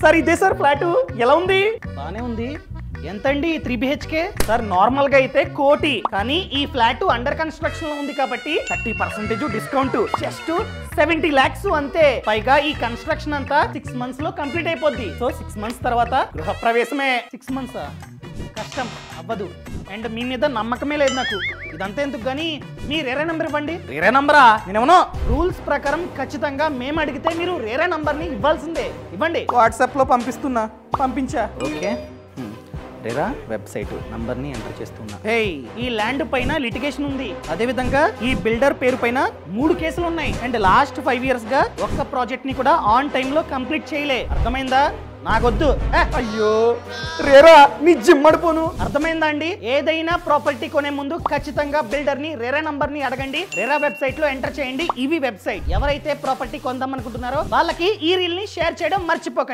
Sir ఇదే sir flat ఎలా ఉంది? బానే ఉంది. ఎంతండి 3 BHK? సార్ నార్మల్ గా అయితే 1 కోటి, కానీ ఈ ఫ్లాట్ అండర్ కన్స్ట్రక్షన్ లో ఉంది కాబట్టి 30% డిస్కౌంట్, జస్ట్ 70 lakhs అంతే. పైగా ఈ కన్స్ట్రక్షన్ అంతా 6 months లో కంప్లీట్ అయిపోద్ది. సో 6 months తర్వాత గృహ ప్రవేశమే. 6 months కష్టం అవ్వదు, అండ్ మీ మీద నమ్మకమే లేదు నాకు. ఇదంతా ఎందుకు గానీ మీ రేరే నంబర్ ఇవ్వండి. రేరే నంబరా? నేనేమో రూల్స్ ప్రకారం ఖచ్చితంగా మేము అడిగితే మీరు రేరే నంబర్ ని ఇవ్వాల్సిందే. ఇవ్వండి. వాట్సాప్ లో పంపిస్తున్నా. పంపించా. ఓకే, రేరా వెబ్సైట్ నంబర్ ని ఎంటర్ చేస్తున్నా. ఈ ల్యాండ్ పైన లిటిగేషన్ ఉంది. అదే విధంగా ఈ బిల్డర్ పేరు పైన 3 కేసులు ఉన్నాయి. అండ్ లాస్ట్ 5 years గా ఒక్క ప్రాజెక్ట్ ని కూడా ఆన్ టైమ్ లో కంప్లీట్ చేయలే. అర్థమైందా? నాకొద్దు. అయ్యో రేరా నీ జిమ్మడిపోను. అర్థమైందా అండి? ఏదైనా ప్రాపర్టీ కొనే ముందు ఖచ్చితంగా బిల్డర్ ని రేరా నంబర్ ని అడగండి. రేరా వెబ్సైట్ లో ఎంటర్ చేయండి. ఇవి వెబ్సైట్. ఎవరైతే ప్రాపర్టీ కొందాం అనుకుంటున్నారో వాళ్ళకి ఈ రీల్ ని షేర్ చేయడం మర్చిపోకండి.